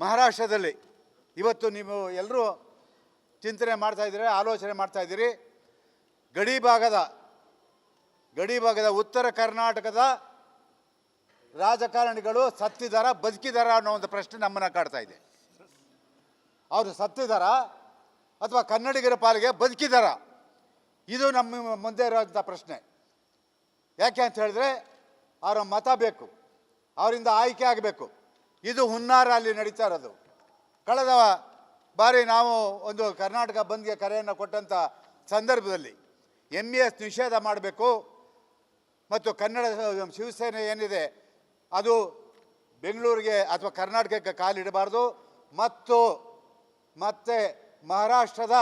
ಮಹಾರಾಷ್ಟ್ರದಲ್ಲಿ ಇವತ್ತು ನೀವು ಎಲ್ಲರೂ ಚಿಂತನೆ ಮಾಡ್ತಾಯಿದ್ದೀರಿ, ಆಲೋಚನೆ ಮಾಡ್ತಾಯಿದ್ದೀರಿ. ಗಡಿ ಭಾಗದ ಉತ್ತರ ಕರ್ನಾಟಕದ ರಾಜಕಾರಣಿಗಳು ಸತ್ತಿದಾರ ಬದುಕಿದಾರ ಅನ್ನೋ ಒಂದು ಪ್ರಶ್ನೆ ನಮ್ಮನ್ನು ಕಾಡ್ತಾ ಇದೆ. ಅವರು ಸತ್ತಿದಾರ ಅಥವಾ ಕನ್ನಡಿಗರ ಪಾಲಿಗೆ ಬದುಕಿದಾರ? ಇದು ನಮ್ಮ ಮುಂದೆ ಇರೋಂಥ ಪ್ರಶ್ನೆ. ಯಾಕೆ ಅಂತ ಹೇಳಿದ್ರೆ ಅವರ ಮತ ಬೇಕು, ಅವರಿಂದ ಆಯ್ಕೆ ಆಗಬೇಕು. ಇದು ಹುನ್ನಾರ ಅಲ್ಲಿ ನಡೀತಾ ಇರೋದು. ಕಳೆದ ಬಾರಿ ನಾವು ಒಂದು ಕರ್ನಾಟಕ ಬಂದ್ಗೆ ಕರೆಯನ್ನು ಕೊಟ್ಟಂಥ ಸಂದರ್ಭದಲ್ಲಿ MES ನಿಷೇಧ ಮಾಡಬೇಕು ಮತ್ತು ಕನ್ನಡ ಶಿವಸೇನೆ ಏನಿದೆ ಅದು ಬೆಂಗಳೂರಿಗೆ ಅಥವಾ ಕರ್ನಾಟಕಕ್ಕೆ ಕಾಲಿಡಬಾರ್ದು ಮತ್ತು ಮತ್ತೆ ಮಹಾರಾಷ್ಟ್ರದ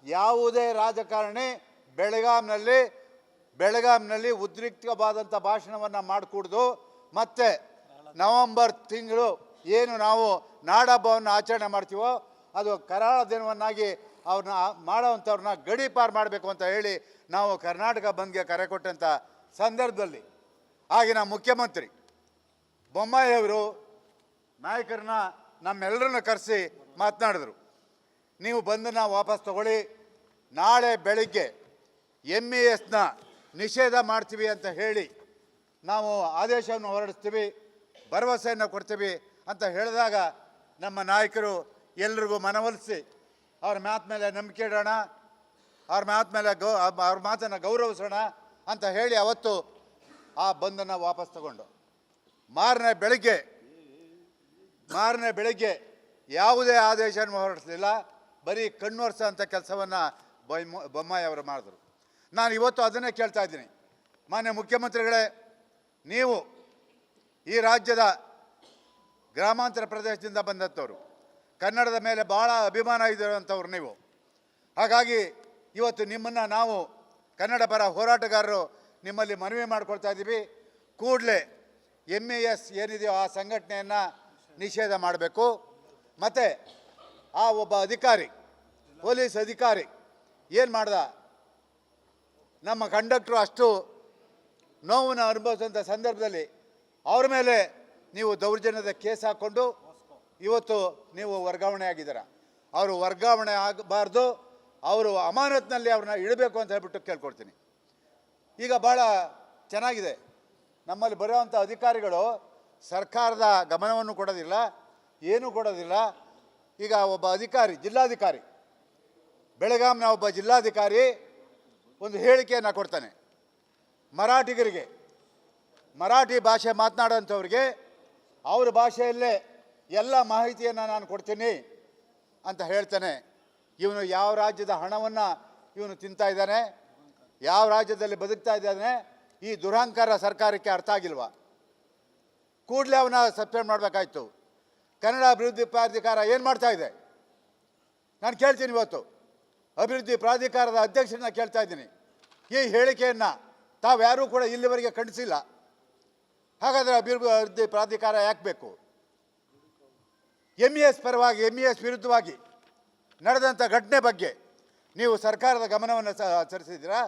ಯಾವುದೇ ರಾಜಕಾರಣಿ ಬೆಳಗಾಂನಲ್ಲಿ ಉದ್ರಿಕ್ತವಾದಂಥ ಭಾಷಣವನ್ನು ಮಾಡಿಕೊಡ್ದು ಮತ್ತು ನವೆಂಬರ್ ತಿಂಗಳು ಏನು ನಾವು ನಾಡಹಬ್ಬವನ್ನು ಆಚರಣೆ ಮಾಡ್ತೀವೋ ಅದು ಕರಾಳ ದಿನವನ್ನಾಗಿ ಅವ್ರನ್ನ ಮಾಡೋವಂಥವ್ರನ್ನ ಗಡೀಪಾರು ಮಾಡಬೇಕು ಅಂತ ಹೇಳಿ ನಾವು ಕರ್ನಾಟಕ ಬಂದ್ಗೆ ಕರೆ ಕೊಟ್ಟಂಥ ಸಂದರ್ಭದಲ್ಲಿ ಆಗಿನ ಮುಖ್ಯಮಂತ್ರಿ ಬೊಮ್ಮಾಯಿಯವರು ನಾಯಕರನ್ನ ನಮ್ಮೆಲ್ಲರನ್ನ ಕರೆಸಿ ಮಾತನಾಡಿದ್ರು. ನೀವು ಬಂದನ್ನ ವಾಪಸ್ ತಗೊಳ್ಳಿ, ನಾಳೆ ಬೆಳಿಗ್ಗೆ MESನ ನಿಷೇಧ ಮಾಡ್ತೀವಿ ಅಂತ ಹೇಳಿ ನಾವು ಆದೇಶವನ್ನು ಹೊರಡಿಸ್ತೀವಿ, ಭರವಸೆಯನ್ನು ಕೊಡ್ತೀವಿ ಅಂತ ಹೇಳಿದಾಗ ನಮ್ಮ ನಾಯಕರು ಎಲ್ರಿಗೂ ಮನವೊಲಿಸಿ ಅವ್ರ ಮಾತು ಮೇಲೆ ನಂಬಿಕೆ ಇಡೋಣ, ಅವ್ರ ಮಾತನ್ನು ಗೌರವಿಸೋಣ ಅಂತ ಹೇಳಿ ಅವತ್ತು ಆ ಬಂದನ್ನು ವಾಪಸ್ ತಗೊಂಡು ಮಾರನೇ ಬೆಳಗ್ಗೆ ಯಾವುದೇ ಆದೇಶವನ್ನು ಹೊರಡಿಸಲಿಲ್ಲ, ಬರೀ ಕಣ್ಣೊರೆಸೋ ಅಂಥ ಕೆಲಸವನ್ನು ಬೊಮ್ಮಾಯಿ ಅವರು ಮಾಡಿದ್ರು. ನಾನು ಇವತ್ತು ಅದನ್ನೇ ಕೇಳ್ತಾ ಇದ್ದೀನಿ. ಮಾನ್ಯ ಮುಖ್ಯಮಂತ್ರಿಗಳೇ, ನೀವು ಈ ರಾಜ್ಯದ ಗ್ರಾಮಾಂತರ ಪ್ರದೇಶದಿಂದ ಬಂದಂಥವ್ರು, ಕನ್ನಡದ ಮೇಲೆ ಭಾಳ ಅಭಿಮಾನ ಇರುವಂಥವ್ರು ನೀವು. ಹಾಗಾಗಿ ಇವತ್ತು ನಿಮ್ಮನ್ನು ನಾವು ಕನ್ನಡ ಪರ ಹೋರಾಟಗಾರರು ನಿಮ್ಮಲ್ಲಿ ಮನವಿ ಮಾಡ್ಕೊಳ್ತಾ ಇದ್ದೀವಿ. ಕೂಡಲೇ MES ಏನಿದೆಯೋ ಆ ಸಂಘಟನೆಯನ್ನು ನಿಷೇಧ ಮಾಡಬೇಕು. ಮತ್ತು ಆ ಒಬ್ಬ ಅಧಿಕಾರಿ, ಪೊಲೀಸ್ ಅಧಿಕಾರಿ ಏನು ಮಾಡ್ದ, ನಮ್ಮ ಕಂಡಕ್ಟ್ರು ಅಷ್ಟು ನೋವನ್ನು ಅನುಭವಿಸುವಂಥ ಸಂದರ್ಭದಲ್ಲಿ ಅವ್ರ ಮೇಲೆ ನೀವು ದೌರ್ಜನ್ಯದ ಕೇಸ್ ಹಾಕ್ಕೊಂಡು ಇವತ್ತು ನೀವು ವರ್ಗಾವಣೆ ಆಗಿದ್ದೀರ. ಅವರು ವರ್ಗಾವಣೆ ಆಗಬಾರ್ದು, ಅವರು ಅಮಾನತ್ನಲ್ಲಿ ಅವ್ರನ್ನ ಇಡಬೇಕು ಅಂತ ಹೇಳ್ಬಿಟ್ಟು ಕೇಳ್ಕೊಡ್ತೀನಿ. ಈಗ ಭಾಳ ಚೆನ್ನಾಗಿದೆ, ನಮ್ಮಲ್ಲಿ ಬರುವಂಥ ಅಧಿಕಾರಿಗಳು ಸರ್ಕಾರದ ಗಮನವನ್ನು ಕೊಡೋದಿಲ್ಲ, ಏನೂ ಕೊಡೋದಿಲ್ಲ. ಈಗ ಒಬ್ಬ ಅಧಿಕಾರಿ, ಜಿಲ್ಲಾಧಿಕಾರಿ, ಬೆಳಗಾಂನ ಒಬ್ಬ ಜಿಲ್ಲಾಧಿಕಾರಿ ಒಂದು ಹೇಳಿಕೆಯನ್ನು ಕೊಡ್ತಾನೆ. ಮರಾಠಿಗರಿಗೆ, ಮರಾಠಿ ಭಾಷೆ ಮಾತನಾಡೋಂಥವ್ರಿಗೆ ಅವ್ರ ಭಾಷೆಯಲ್ಲೇ ಎಲ್ಲ ಮಾಹಿತಿಯನ್ನು ನಾನು ಕೊಡ್ತೀನಿ ಅಂತ ಹೇಳ್ತಾನೆ. ಇವನು ಯಾವ ರಾಜ್ಯದ ಹಣವನ್ನು ಇವನು ತಿಂತಾ ಇದ್ದಾನೆ, ಯಾವ ರಾಜ್ಯದಲ್ಲಿ ಬದುಕ್ತಾ ಇದ್ದಾನೆ, ಈ ದುರಹಂಕಾರ ಸರ್ಕಾರಕ್ಕೆ ಅರ್ಥ ಆಗಿಲ್ವಾ? ಕೂಡಲೇ ಅವನ್ನ ಸಸ್ಪೆಂಡ್ ಮಾಡಬೇಕಾಯ್ತು. ಕನ್ನಡ ಅಭಿವೃದ್ಧಿ ಪ್ರಾಧಿಕಾರ ಏನು ಮಾಡ್ತಾ ಇದೆ ನಾನು ಕೇಳ್ತೀನಿ. ಇವತ್ತು ಅಭಿವೃದ್ಧಿ ಪ್ರಾಧಿಕಾರದ ಅಧ್ಯಕ್ಷರನ್ನ ಕೇಳ್ತಾ ಇದ್ದೀನಿ, ಈ ಹೇಳಿಕೆಯನ್ನು ತಾವ್ಯಾರೂ ಕೂಡ ಇಲ್ಲಿವರೆಗೆ ಖಂಡಿಸಿಲ್ಲ. ಹಾಗಾದರೆ ಅಭಿವೃದ್ಧಿ ಪ್ರಾಧಿಕಾರ ಯಾಕೆ ಬೇಕು? MES ಪರವಾಗಿ, MES ವಿರುದ್ಧವಾಗಿ ನಡೆದಂಥ ಘಟನೆ ಬಗ್ಗೆ ನೀವು ಸರ್ಕಾರದ ಗಮನವನ್ನು ಹರಿಸಿದ್ದೀರಾ?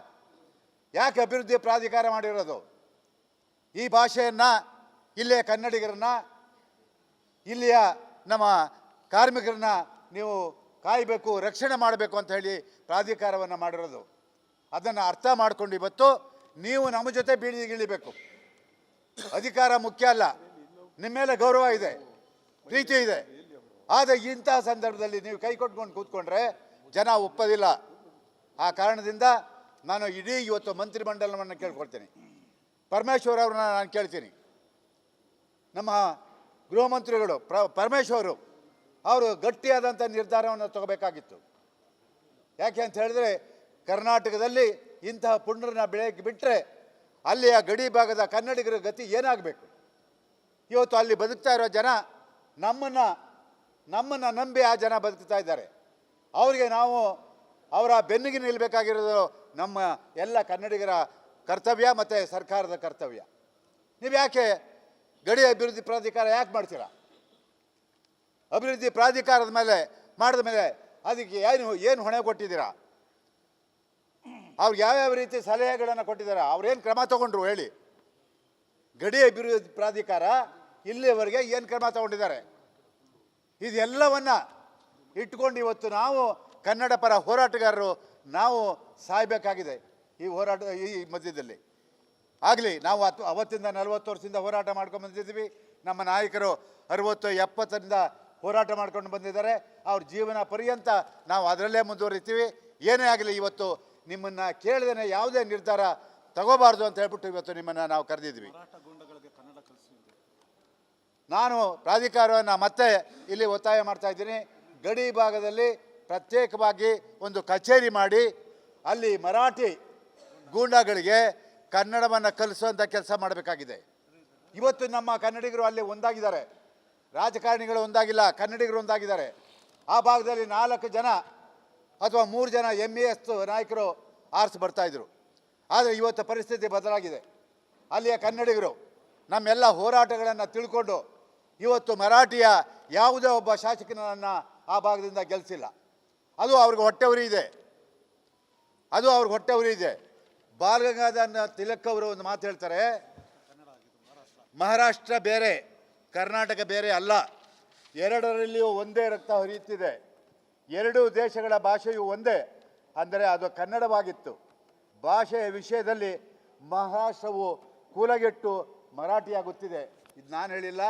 ಯಾಕೆ ಅಭಿವೃದ್ಧಿ ಪ್ರಾಧಿಕಾರ ಮಾಡಿರೋದು? ಈ ಭಾಷೆಯನ್ನು, ಇಲ್ಲಿಯ ಕನ್ನಡಿಗರನ್ನ, ಇಲ್ಲಿಯ ನಮ್ಮ ಕಾರ್ಮಿಕರನ್ನ ನೀವು ಕಾಯಬೇಕು, ರಕ್ಷಣೆ ಮಾಡಬೇಕು ಅಂತ ಹೇಳಿ ಪ್ರಾಧಿಕಾರವನ್ನು ಮಾಡಿರೋದು. ಅದನ್ನು ಅರ್ಥ ಮಾಡಿಕೊಂಡು ಇವತ್ತು ನೀವು ನಮ್ಮ ಜೊತೆ ಬೀಳಿಗಿಳಿಬೇಕು. ಅಧಿಕಾರ ಮುಖ್ಯ ಅಲ್ಲ, ನಿಮ್ಮ ಮೇಲೆ ಗೌರವ ಇದೆ, ಪ್ರೀತಿ ಇದೆ. ಆದರೆ ಇಂತಹ ಸಂದರ್ಭದಲ್ಲಿ ನೀವು ಕೈ ಕೊಟ್ಕೊಂಡು ಕೂತ್ಕೊಂಡ್ರೆ ಜನ ಒಪ್ಪೋದಿಲ್ಲ. ಆ ಕಾರಣದಿಂದ ನಾನು ಇಡೀ ಇವತ್ತು ಮಂತ್ರಿಮಂಡಲವನ್ನು ಕೇಳ್ಕೊಳ್ತೀನಿ. ಪರಮೇಶ್ವರ್ ಅವ್ರನ್ನ ನಾನು ಕೇಳ್ತೀನಿ, ನಮ್ಮ ಗೃಹ ಮಂತ್ರಿಗಳು ಪರಮೇಶ್ವರು ಅವರು ಗಟ್ಟಿಯಾದಂಥ ನಿರ್ಧಾರವನ್ನು ತಗೋಬೇಕಾಗಿತ್ತು. ಯಾಕೆ ಅಂತ ಹೇಳಿದ್ರೆ ಕರ್ನಾಟಕದಲ್ಲಿ ಇಂತಹ ಪುಂಡ್ರನ್ನ ಬೆಳೆಯಕ್ಕೆ ಬಿಟ್ಟರೆ ಅಲ್ಲಿಯ ಗಡಿ ಭಾಗದ ಕನ್ನಡಿಗರ ಗತಿ ಏನಾಗಬೇಕು? ಇವತ್ತು ಅಲ್ಲಿ ಬದುಕ್ತಾ ಇರೋ ಜನ ನಮ್ಮನ್ನು ನಂಬಿ ಆ ಜನ ಬದುಕ್ತಾ ಇದ್ದಾರೆ. ಅವರಿಗೆ ನಾವು ಅವರ ಬೆನ್ನಿಗೆ ನಿಲ್ಲಬೇಕಾಗಿರೋದು ನಮ್ಮ ಎಲ್ಲ ಕನ್ನಡಿಗರ ಕರ್ತವ್ಯ ಮತ್ತು ಸರ್ಕಾರದ ಕರ್ತವ್ಯ. ನೀವು ಯಾಕೆ ಗಡಿ ಅಭಿವೃದ್ಧಿ ಪ್ರಾಧಿಕಾರ ಯಾಕೆ ಮಾಡ್ತೀರಾ? ಅಭಿವೃದ್ಧಿ ಪ್ರಾಧಿಕಾರದ ಮೇಲೆ ಮಾಡಿದ ಮೇಲೆ ಅದಕ್ಕೆ ಏನು ಹೊಣೆ ಕೊಟ್ಟಿದ್ದೀರಾ? ಅವ್ರಿಗೆ ಯಾವ್ಯಾವ ರೀತಿ ಸಲಹೆಗಳನ್ನು ಕೊಟ್ಟಿದ್ದಾರೆ? ಅವ್ರೇನು ಕ್ರಮ ತಗೊಂಡ್ರು ಹೇಳಿ? ಗಡಿ ಅಭಿವೃದ್ಧಿ ಪ್ರಾಧಿಕಾರ ಇಲ್ಲಿವರೆಗೆ ಏನು ಕ್ರಮ ತಗೊಂಡಿದ್ದಾರೆ? ಇದೆಲ್ಲವನ್ನ ಇಟ್ಕೊಂಡು ಇವತ್ತು ನಾವು ಕನ್ನಡ ಪರ ಹೋರಾಟಗಾರರು ನಾವು ಸಾಯಬೇಕಾಗಿದೆ ಈ ಹೋರಾಟ ಈ ಮಧ್ಯದಲ್ಲಿ. ಆಗಲಿ ನಾವು ಅವತ್ತಿಂದ 40 ವರ್ಷದಿಂದ ಹೋರಾಟ ಮಾಡ್ಕೊಂಡು ಬಂದಿದ್ದೀವಿ. ನಮ್ಮ ನಾಯಕರು 60, 70ರಿಂದ ಹೋರಾಟ ಮಾಡ್ಕೊಂಡು ಬಂದಿದ್ದಾರೆ. ಅವ್ರ ಜೀವನ ಪರ್ಯಂತ ನಾವು ಅದರಲ್ಲೇ ಮುಂದುವರಿತೀವಿ. ಏನೇ ಆಗಲಿ ಇವತ್ತು ನಿಮ್ಮನ್ನು ಕೇಳಿದೇನೆ ಯಾವುದೇ ನಿರ್ಧಾರ ತಗೋಬಾರ್ದು ಅಂತ ಹೇಳ್ಬಿಟ್ಟು ಇವತ್ತು ನಿಮ್ಮನ್ನು ನಾವು ಕರೆದಿದ್ವಿ. ನಾನು ಪ್ರಾಧಿಕಾರವನ್ನು ಮತ್ತೆ ಇಲ್ಲಿ ಒತ್ತಾಯ ಮಾಡ್ತಾ ಇದ್ದೀನಿ. ಗಡಿ ಭಾಗದಲ್ಲಿ ಪ್ರತ್ಯೇಕವಾಗಿ ಒಂದು ಕಚೇರಿ ಮಾಡಿ ಅಲ್ಲಿ ಮರಾಠಿ ಗೂಂಡಾಗಳಿಗೆ ಕನ್ನಡವನ್ನು ಕಲಿಸುವಂಥ ಕೆಲಸ ಮಾಡಬೇಕಾಗಿದೆ. ಇವತ್ತು ನಮ್ಮ ಕನ್ನಡಿಗರು ಅಲ್ಲಿ ಒಂದಾಗಿದ್ದಾರೆ, ರಾಜಕಾರಣಿಗಳು ಒಂದಾಗಿಲ್ಲ, ಕನ್ನಡಿಗರು ಒಂದಾಗಿದ್ದಾರೆ. ಆ ಭಾಗದಲ್ಲಿ 4 ಜನ ಅಥವಾ 3 ಜನ MES ನಾಯಕರು ಆರಿಸಿ ಬರ್ತಾಯಿದ್ರು. ಆದರೆ ಇವತ್ತು ಪರಿಸ್ಥಿತಿ ಬದಲಾಗಿದೆ. ಅಲ್ಲಿಯ ಕನ್ನಡಿಗರು ನಮ್ಮೆಲ್ಲ ಹೋರಾಟಗಳನ್ನು ತಿಳ್ಕೊಂಡು ಇವತ್ತು ಮರಾಠಿಯ ಯಾವುದೇ ಒಬ್ಬ ಶಾಸಕನನ್ನು ಆ ಭಾಗದಿಂದ ಗೆಲ್ಲಿಸಿಲ್ಲ. ಅದು ಅವ್ರಿಗೆ ಹೊಟ್ಟೆವರಿ ಇದೆ, ಅದು ಅವ್ರಿಗೆ ಹೊಟ್ಟೆವರಿ ಇದೆ. ಬಾಲಗಂಗಾಧರ ತಿಲಕ್ ಅವರು ಒಂದು ಮಾತು ಹೇಳ್ತಾರೆ, ಮಹಾರಾಷ್ಟ್ರ ಬೇರೆ ಕರ್ನಾಟಕ ಬೇರೆ ಅಲ್ಲ, ಎರಡರಲ್ಲಿಯೂ ಒಂದೇ ರಕ್ತ ಹರಿಯುತ್ತಿದೆ, 2 ದೇಶಗಳ ಭಾಷೆಯು ಒಂದೇ, ಅಂದರೆ ಅದು ಕನ್ನಡವಾಗಿತ್ತು. ಭಾಷೆಯ ವಿಷಯದಲ್ಲಿ ಮಹಾರಾಷ್ಟ್ರವು ಕೂಲಗೆಟ್ಟು ಮರಾಠಿಯಾಗುತ್ತಿದೆ. ಇದು ನಾನು ಹೇಳಿಲ್ಲ,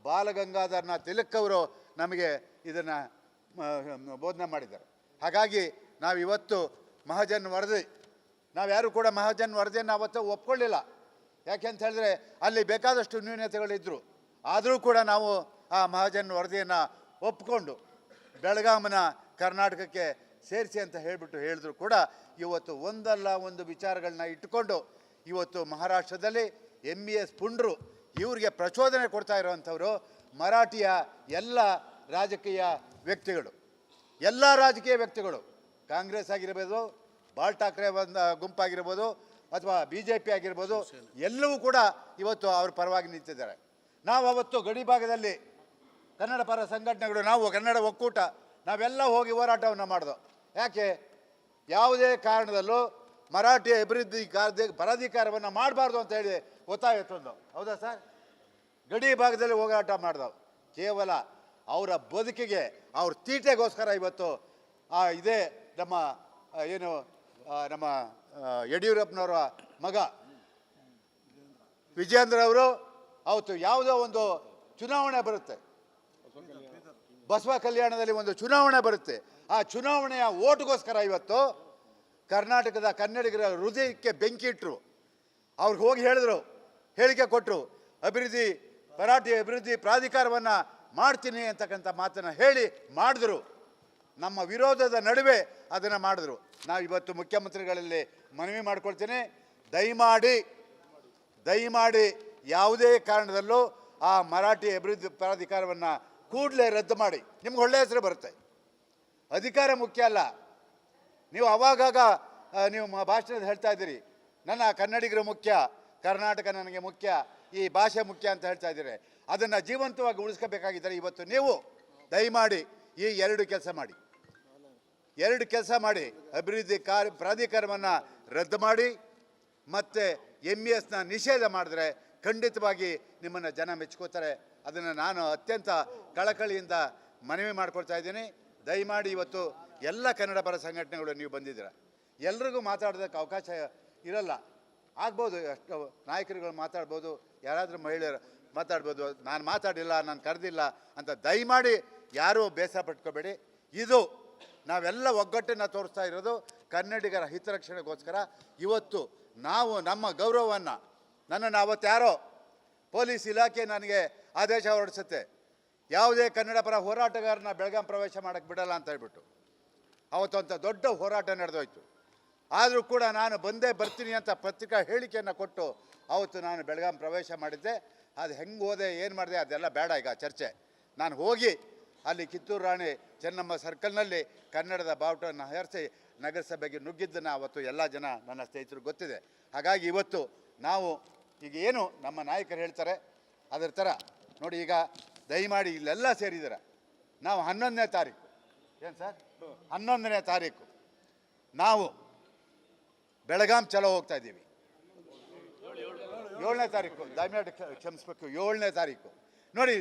ಬಾಲಗಂಗಾಧರನಾಥ್ ತಿಲಕ್ ಅವರು ನಮಗೆ ಇದನ್ನು ಬೋಧನೆ ಮಾಡಿದ್ದಾರೆ. ಹಾಗಾಗಿ ನಾವಿವತ್ತು ಮಹಾಜನ್ ವರದಿ, ನಾವ್ಯಾರು ಕೂಡ ಮಹಾಜನ್ ವರದಿಯನ್ನು ಅವತ್ತು ಒಪ್ಕೊಳ್ಳಿಲ್ಲ. ಯಾಕೆಂತ ಹೇಳಿದ್ರೆ ಅಲ್ಲಿ ಬೇಕಾದಷ್ಟು ನ್ಯೂನತೆಗಳಿದ್ದರು. ಆದರೂ ಕೂಡ ನಾವು ಆ ಮಹಾಜನ್ ವರದಿಯನ್ನು ಒಪ್ಪಿಕೊಂಡು ಬೆಳಗಾಮನ ಕರ್ನಾಟಕಕ್ಕೆ ಸೇರಿಸಿ ಅಂತ ಹೇಳಿದ್ರು ಕೂಡ ಇವತ್ತು ಒಂದಲ್ಲ ಒಂದು ವಿಚಾರಗಳನ್ನ ಇಟ್ಟುಕೊಂಡು ಇವತ್ತು ಮಹಾರಾಷ್ಟ್ರದಲ್ಲಿ MES ಪುಂಡ್ರು ಇವರಿಗೆ ಪ್ರಚೋದನೆ ಕೊಡ್ತಾ ಇರುವಂಥವರು ಮರಾಠಿಯ ಎಲ್ಲ ರಾಜಕೀಯ ವ್ಯಕ್ತಿಗಳು, ಎಲ್ಲ ರಾಜಕೀಯ ವ್ಯಕ್ತಿಗಳು, ಕಾಂಗ್ರೆಸ್ ಆಗಿರ್ಬೋದು, ಬಾಲ್ ಠಾಕ್ರೆ ಒಂದು ಗುಂಪಾಗಿರ್ಬೋದು ಅಥವಾ BJP ಆಗಿರ್ಬೋದು, ಎಲ್ಲವೂ ಕೂಡ ಇವತ್ತು ಅವ್ರ ಪರವಾಗಿ ನಿಂತಿದ್ದಾರೆ. ನಾವು ಅವತ್ತು ಗಡಿ ಭಾಗದಲ್ಲಿ ಕನ್ನಡ ಪರ ಸಂಘಟನೆಗಳು, ನಾವು ಕನ್ನಡ ಒಕ್ಕೂಟ ನಾವೆಲ್ಲ ಹೋಗಿ ಹೋರಾಟವನ್ನು ಮಾಡಿದೋ. ಯಾಕೆ? ಯಾವುದೇ ಕಾರಣದಲ್ಲೂ ಮರಾಠಿ ಅಭಿವೃದ್ಧಿ ಪ್ರಾಧಿಕಾರವನ್ನು ಮಾಡಬಾರ್ದು ಅಂತ ಹೇಳಿ ಒತ್ತಾಯ ತಂದು, ಹೌದಾ ಸರ್? ಗಡಿ ಭಾಗದಲ್ಲಿ ಹೋರಾಟ ಮಾಡಿದವು. ಕೇವಲ ಅವರ ಬದುಕಿಗೆ, ಅವ್ರ ತೀಟೆಗೋಸ್ಕರ ಇವತ್ತು ಇದೇ ನಮ್ಮ ಏನು ನಮ್ಮ ಯಡಿಯೂರಪ್ಪನವರ ಮಗ ವಿಜೇಂದ್ರ ಅವರು ಅವತ್ತು ಯಾವುದೋ ಒಂದು ಚುನಾವಣೆ ಬರುತ್ತೆ, ಬಸವ ಕಲ್ಯಾಣದಲ್ಲಿ ಒಂದು ಚುನಾವಣೆ ಬರುತ್ತೆ. ಆ ಚುನಾವಣೆಯ ಓಟ್ಗೋಸ್ಕರ ಇವತ್ತು ಕರ್ನಾಟಕದ ಕನ್ನಡಿಗರ ಹೃದಯಕ್ಕೆ ಬೆಂಕಿ ಇಟ್ಟರು. ಅವ್ರಿಗೆ ಹೋಗಿ ಹೇಳಿದ್ರು, ಹೇಳಿಕೆ ಕೊಟ್ಟರು, ಮರಾಠಿ ಅಭಿವೃದ್ಧಿ ಪ್ರಾಧಿಕಾರವನ್ನು ಮಾಡ್ತೀನಿ ಅಂತಕ್ಕಂಥ ಮಾತನ್ನು ಹೇಳಿ ಮಾಡಿದ್ರು. ನಮ್ಮ ವಿರೋಧದ ನಡುವೆ ಅದನ್ನು ಮಾಡಿದ್ರು. ನಾವು ಇವತ್ತು ಮುಖ್ಯಮಂತ್ರಿಗಳಲ್ಲಿ ಮನವಿ ಮಾಡ್ಕೊಳ್ತೀನಿ, ದಯಮಾಡಿ ಯಾವುದೇ ಕಾರಣದಲ್ಲೂ ಆ ಮರಾಠಿ ಅಭಿವೃದ್ಧಿ ಪ್ರಾಧಿಕಾರವನ್ನು ಕೂಡಲೇ ರದ್ದು ಮಾಡಿ. ನಿಮ್ಗೆ ಒಳ್ಳೆಯ ಹೆಸರು ಬರುತ್ತೆ. ಅಧಿಕಾರ ಮುಖ್ಯ ಅಲ್ಲ. ನೀವು ಅವಾಗಾಗ ನೀವು ಭಾಷಣದಲ್ಲಿ ಹೇಳ್ತಾ ಇದ್ದೀರಿ, ನನ್ನ ಕನ್ನಡಿಗರು ಮುಖ್ಯ, ಕರ್ನಾಟಕ ನನಗೆ ಮುಖ್ಯ, ಈ ಭಾಷೆ ಮುಖ್ಯ ಅಂತ ಹೇಳ್ತಾ ಇದ್ದೀರಿ. ಅದನ್ನು ಜೀವಂತವಾಗಿ ಉಳಿಸ್ಕೋಬೇಕಾಗಿದ್ದರೆ ಇವತ್ತು ನೀವು ದಯಮಾಡಿ ಈ 2 ಕೆಲಸ ಮಾಡಿ ಅಭಿವೃದ್ಧಿ ಪ್ರಾಧಿಕಾರವನ್ನು ರದ್ದು ಮಾಡಿ ಮತ್ತು MESನ ನಿಷೇಧ ಮಾಡಿದ್ರೆ ಖಂಡಿತವಾಗಿ ನಿಮ್ಮನ್ನು ಜನ ಮೆಚ್ಕೋತಾರೆ. ಅದನ್ನು ನಾನು ಅತ್ಯಂತ ಕಳಕಳಿಯಿಂದ ಮನವಿ ಮಾಡ್ಕೊಳ್ತಾ ಇದ್ದೀನಿ. ದಯಮಾಡಿ ಇವತ್ತು ಎಲ್ಲ ಕನ್ನಡ ಪರ ಸಂಘಟನೆಗಳು ನೀವು ಬಂದಿದ್ದೀರ, ಎಲ್ರಿಗೂ ಮಾತಾಡೋದಕ್ಕೆ ಅವಕಾಶ ಇರಲ್ಲ. ಆಗ್ಬೋದು, ಅಷ್ಟು ನಾಯಕರುಗಳು ಮಾತಾಡ್ಬೋದು, ಯಾರಾದರೂ ಮಹಿಳೆಯರು ಮಾತಾಡ್ಬೋದು. ನಾನು ಮಾತಾಡಿಲ್ಲ, ನಾನು ಕರೆದಿಲ್ಲ ಅಂತ ದಯಮಾಡಿ ಯಾರೂ ಬೇಸರ ಪಟ್ಕೋಬೇಡಿ. ಇದು ನಾವೆಲ್ಲ ಒಗ್ಗಟ್ಟನ್ನು ತೋರಿಸ್ತಾ ಇರೋದು ಕನ್ನಡಿಗರ ಹಿತರಕ್ಷಣೆಗೋಸ್ಕರ. ಇವತ್ತು ನಾವು ನಮ್ಮ ಗೌರವವನ್ನು, ನನ್ನನ್ನು ಅವತ್ತು ಯಾರೋ ಪೊಲೀಸ್ ಇಲಾಖೆ ನನಗೆ ಆದೇಶ ಹೊರಡಿಸುತ್ತೆ, ಯಾವುದೇ ಕನ್ನಡ ಪರ ಹೋರಾಟಗಾರನ ಬೆಳಗಾಂ ಪ್ರವೇಶ ಮಾಡೋಕ್ಕೆ ಬಿಡಲ್ಲ ಅಂತ ಹೇಳ್ಬಿಟ್ಟು ಅವತ್ತು ಅಂತ ದೊಡ್ಡ ಹೋರಾಟ ನಡೆದೋಯ್ತು. ಆದರೂ ಕೂಡ ನಾನು ಬರ್ತೀನಿ ಅಂತ ಪತ್ರಿಕಾ ಹೇಳಿಕೆಯನ್ನು ಕೊಟ್ಟು ಅವತ್ತು ನಾನು ಬೆಳಗಾಂ ಪ್ರವೇಶ ಮಾಡಿದ್ದೆ. ಅದು ಹೆಂಗೆ ಹೋದೆ, ಏನು ಮಾಡಿದೆ, ಅದೆಲ್ಲ ಬೇಡ ಈಗ ಚರ್ಚೆ. ನಾನು ಹೋಗಿ ಅಲ್ಲಿ ಕಿತ್ತೂರು ರಾಣಿ ಚೆನ್ನಮ್ಮ ಸರ್ಕಲ್ನಲ್ಲಿ ಕನ್ನಡದ ಬಾವುಟವನ್ನು ಹಾರಿಸಿ ನಗರಸಭೆಗೆ ನುಗ್ಗಿದ್ದನ್ನು ಅವತ್ತು ಎಲ್ಲ ಜನ ನನ್ನ ಸ್ನೇಹಿತರು ಗೊತ್ತಿದೆ. ಹಾಗಾಗಿ ಇವತ್ತು ನಾವು ಈಗ ಏನು ನಮ್ಮ ನಾಯಕರು ಹೇಳ್ತಾರೆ ಅದರ ಥರ ನೋಡಿ, ಈಗ ದಯಮಾಡಿ ಇಲ್ಲೆಲ್ಲ ಸೇರಿದ್ದಾರೆ. ನಾವು 11ನೇ ತಾರೀಕು, ಏನು ಸರ್, 11ನೇ ತಾರೀಕು ನಾವು ಬೆಳಗಾಂ ಚಲೋ ಹೋಗ್ತಾ ಇದ್ದೀವಿ. 7ನೇ ತಾರೀಕು, ದಯಮಾಡಿ ಕ್ಷಮಿಸ್ಬೇಕು, 7ನೇ ತಾರೀಕು ನೋಡಿ.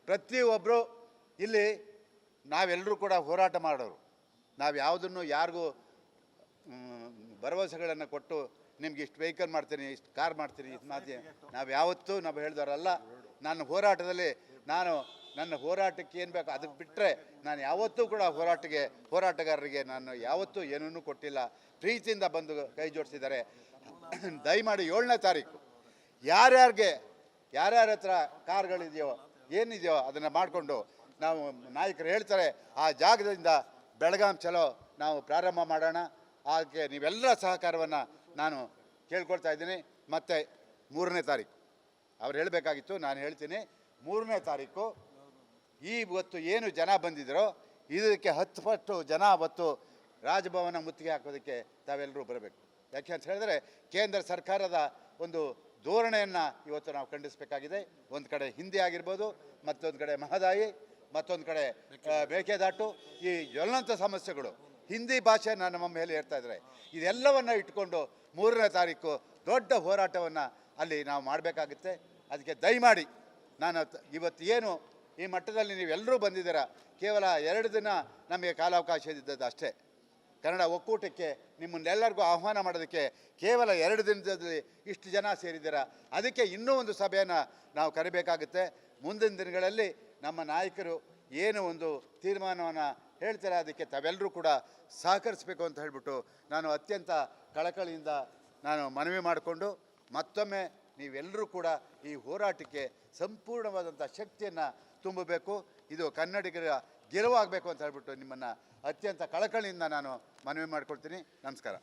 ಪ್ರತಿಯೊಬ್ಬರು ಇಲ್ಲಿ ನಾವೆಲ್ಲರೂ ಕೂಡ ಹೋರಾಟ ಮಾಡೋರು. ನಾವು ಯಾವುದನ್ನು ಯಾರಿಗೂ ಭರವಸೆಗಳನ್ನು ಕೊಟ್ಟು ನಿಮ್ಗೆ ಇಷ್ಟು ವೆಹಿಕಲ್ ಮಾಡ್ತೀನಿ, ಇಷ್ಟು ಕಾರ್ ಮಾಡ್ತೀನಿ, ಇದು ಮಾಡ್ತೀನಿ, ನಾವು ಯಾವತ್ತೂ ನಾವು ಹೇಳಿದವರಲ್ಲ. ನನ್ನ ಹೋರಾಟದಲ್ಲಿ ನನ್ನ ಹೋರಾಟಕ್ಕೆ ಏನು ಬೇಕು ಅದಕ್ಕೆ ಬಿಟ್ಟರೆ ನಾನು ಯಾವತ್ತೂ ಕೂಡ ಹೋರಾಟಗಾರರಿಗೆ ನಾನು ಯಾವತ್ತೂ ಏನನ್ನೂ ಕೊಟ್ಟಿಲ್ಲ. ಪ್ರೀತಿಯಿಂದ ಬಂದು ಕೈ ಜೋಡಿಸಿದ್ದಾರೆ. ದಯಮಾಡಿ 7ನೇ ತಾರೀಕು ಯಾರ್ಯಾರ ಹತ್ರ ಕಾರ್ಗಳಿದೆಯೋ ಏನಿದೆಯೋ ಅದನ್ನು ಮಾಡಿಕೊಂಡು ನಾವು ನಾಯಕರು ಹೇಳ್ತಾರೆ ಆ ಜಾಗದಿಂದ ಬೆಳಗಾಂ ಚಲೋ ನಾವು ಪ್ರಾರಂಭ ಮಾಡೋಣ. ಅದಕ್ಕೆ ನೀವೆಲ್ಲರ ಸಹಕಾರವನ್ನು ನಾನು ಕೇಳ್ಕೊಳ್ತಾ ಇದ್ದೀನಿ. ಮತ್ತು 3ನೇ ತಾರೀಕು ಅವ್ರು ಹೇಳಬೇಕಾಗಿತ್ತು, ನಾನು ಹೇಳ್ತೀನಿ. 3ನೇ ತಾರೀಕು ಇವತ್ತು ಏನು ಜನ ಬಂದಿದ್ದರೋ ಇದಕ್ಕೆ 10 ಪಟ್ಟು ಜನ ಅವತ್ತು ರಾಜಭವನ ಮುತ್ತಿಗೆ ಹಾಕೋದಕ್ಕೆ ತಾವೆಲ್ಲರೂ ಬರಬೇಕು. ಯಾಕೆ ಅಂತ ಹೇಳಿದ್ರೆ ಕೇಂದ್ರ ಸರ್ಕಾರದ ಒಂದು ಧೋರಣೆಯನ್ನು ಇವತ್ತು ನಾವು ಖಂಡಿಸಬೇಕಾಗಿದೆ. ಒಂದು ಕಡೆ ಹಿಂದಿ ಆಗಿರ್ಬೋದು, ಮತ್ತೊಂದು ಕಡೆ ಮಹದಾಯಿ, ಮತ್ತೊಂದು ಕಡೆ ಮೇಕೆದಾಟು, ಈ ಜ್ವಲಂತ ಸಮಸ್ಯೆಗಳು ಹಿಂದಿ ಭಾಷೆ ನಮ್ಮ ಮೇಲೆ ಹೇಳ್ತಾ ಇದ್ದಾರೆ. ಇದೆಲ್ಲವನ್ನು ಇಟ್ಕೊಂಡು 3ನೇ ತಾರೀಕು ದೊಡ್ಡ ಹೋರಾಟವನ್ನು ಅಲ್ಲಿ ನಾವು ಮಾಡಬೇಕಾಗುತ್ತೆ. ಅದಕ್ಕೆ ದಯಮಾಡಿ ನಾನು ಇವತ್ತು ಏನು ಈ ಮಟ್ಟದಲ್ಲಿ ನೀವೆಲ್ಲರೂ ಬಂದಿದ್ದೀರಾ, ಕೇವಲ 2 ದಿನ ನಮಗೆ ಕಾಲಾವಕಾಶ ಇದ್ದದ್ದು ಅಷ್ಟೇ. ಕನ್ನಡ ಒಕ್ಕೂಟಕ್ಕೆ ನಿಮ್ಮನ್ನೆಲ್ಲರಿಗೂ ಆಹ್ವಾನ ಮಾಡೋದಕ್ಕೆ ಕೇವಲ 2 ದಿನದಲ್ಲಿ ಇಷ್ಟು ಜನ ಸೇರಿದ್ದೀರಾ. ಅದಕ್ಕೆ ಇನ್ನೂ ಒಂದು ಸಭೆಯನ್ನು ನಾವು ಕರಿಬೇಕಾಗುತ್ತೆ. ಮುಂದಿನ ದಿನಗಳಲ್ಲಿ ನಮ್ಮ ನಾಯಕರು ಏನು ಒಂದು ತೀರ್ಮಾನವನ್ನು ಹೇಳ್ತಾರೆ ಅದಕ್ಕೆ ತಾವೆಲ್ಲರೂ ಕೂಡ ಸಹಕರಿಸಬೇಕು ಅಂತ ಹೇಳಿಬಿಟ್ಟು ನಾನು ಅತ್ಯಂತ ಕಳಕಳಿಯಿಂದ ನಾನು ಮನವಿ ಮಾಡಿಕೊಂಡು ಮತ್ತೊಮ್ಮೆ ನೀವೆಲ್ಲರೂ ಕೂಡ ಈ ಹೋರಾಟಕ್ಕೆ ಸಂಪೂರ್ಣವಾದಂಥ ಶಕ್ತಿಯನ್ನು ತುಂಬಬೇಕು. ಇದು ಕನ್ನಡಿಗರ ಗೆಲುವಾಗಬೇಕು ಅಂತ ಹೇಳ್ಬಿಟ್ಟು ನಿಮ್ಮನ್ನು ಅತ್ಯಂತ ಕಳಕಳಿಯಿಂದ ನಾನು ಮನವಿ ಮಾಡ್ಕೊಳ್ತೀನಿ. ನಮಸ್ಕಾರ.